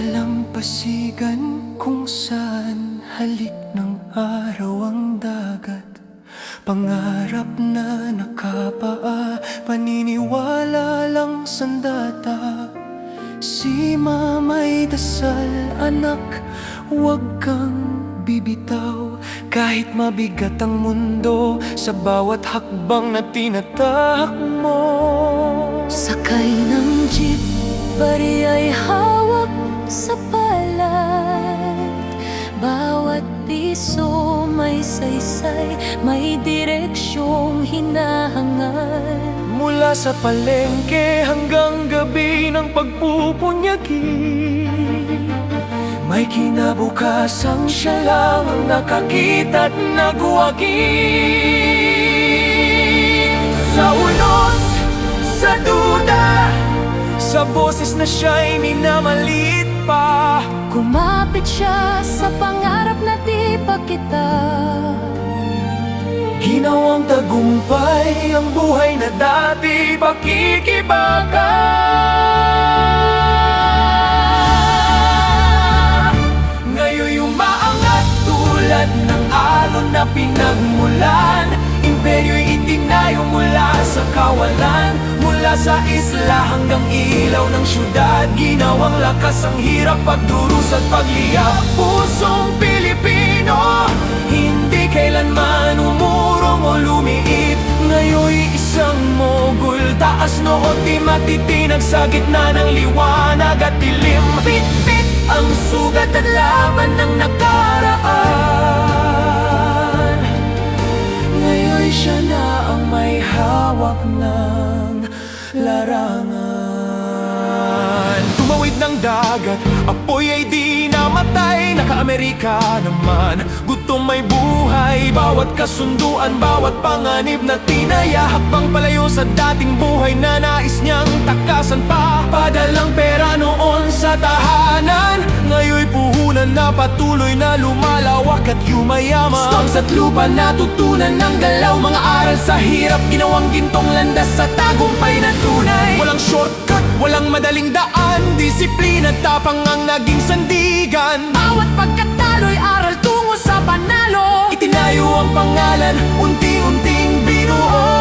dalampasigan kung saan halik ng araw ang dagat. Pangarap na nakapaa, paniniwala lang sandata. Si mama'y dasal, anak, huwag kang bibitaw. Kahit mabigat ang mundo, sa bawat hakbang na tinatahak mo. Sakay ng jeep, bari ay hawak sa palad. Bawat piso may saysay, may direksyong hinahangal. Mula sa palengke hanggang gabi ng pagpupunyagi, may kinabukasang siya lang ang nakakita at nagwagi. Sa unos, sa duda, sa boses na siya'y minamaliit pa. Kumapit siya sa pangarap na di pa kita. Ginawang tagumpay ang buhay na dati pakikibaka. Ngayon'y umaangat tulad ng alon na pinagmulan. Imperyo'y itinayo mula sa kawalan. Mula sa isla hanggang ilaw ng syudad, ginawang lakas ang hirap, pagdurusa at pagliyab. Pusong Pilipino, hindi kailanman umurong o lumiit. Ngayon'y isang mogul, taas noo di matitinag sa gitna ng liwanag at dilim. Pit-pit ang sugat at laban ng nakaraan. Ngayon'y siya na ang may hawak ng larangan. Tumawid ng dagat, apoy ay di namatay. Naka-Amerika naman, gutom may buhay. Bawat kasunduan, bawat panganib na tinaya, hakbang palayo sa dating buhay na nais niyang takasan pa. Padalang pera noon sa tahanan, ngayon'y puhunan na patuloy na lumalawak at yumayaman. Stones at lupa natutunan ng galaw, mga aral sa hirap, ginawang gintong landas sa tagumpay na tunay. Walang shortcut, walang madaling daan, disiplina at tapang ang naging sandigan. Bawat pagkatalo'y aral tungo sa panalo. Itinayo ang pangalan, unti-unting binuo.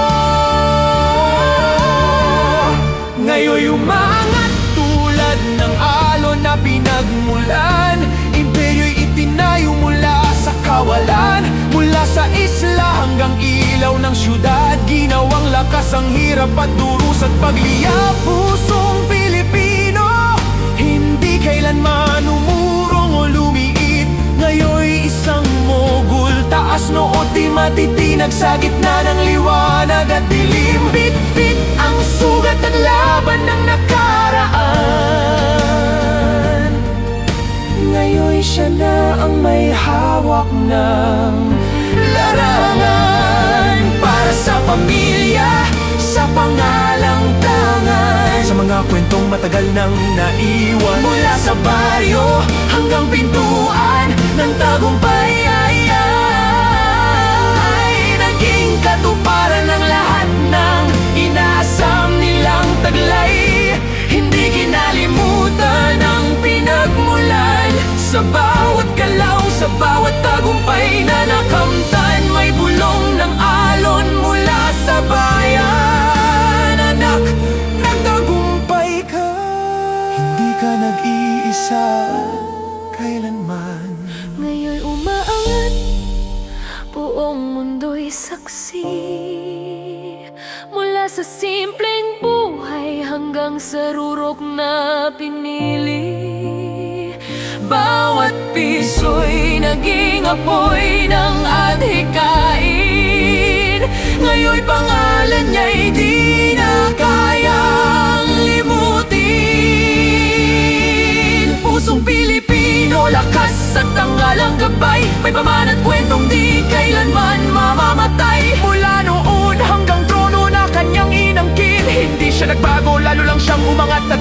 Ngayon'y umaangat tulad ng alon na pinagmulan. Imperyo'y itinayo mula sa kawalan. Mula sa isla hanggang ilaw ng syudad, ginawang lakas ang hirap at durus at pagliyab. Pusong Pilipino, hindi kailanman umurong o lumiit. Ngayon'y isang mogul, taas noo di matitinag sa gitna ng liwanag at dilim. Bit-bit ang sugat at laban ng nakaraan. Ngayon'y siya na ang may hawak ng larangan. Para sa pamilya, sa pangalang tangan, sa mga kwentong matagal nang naiwan. Mula sa baryo hanggang pintuan ng tagumpay ay naging katuparan ng lahat ng inaasam nilang taglay. Hindi kinalimutan ang pinagmulan. Sa bawat galaw, sa bawat tagumpay na nakamtan, may bulong ng alon mula sa bayan. Anak, nagtagumpay ka, hindi ka nag-iisa kailanman. Ngayon'y umaangat, buong mundo'y saksi. Mula sa simpleng buhay hanggang sa rurok na pinili. Bawat piso'y naging apoy ng adhikain. Ngayon'y pangalan niya'y di na kayang limutin. Pusong Pilipino, lakas at tangalang gabay, may paman at kwentong di kailanman mamamatay. Mula noon hanggang trono na kanyang inangkin, hindi siya nagbago, lalo lang siyang umangat at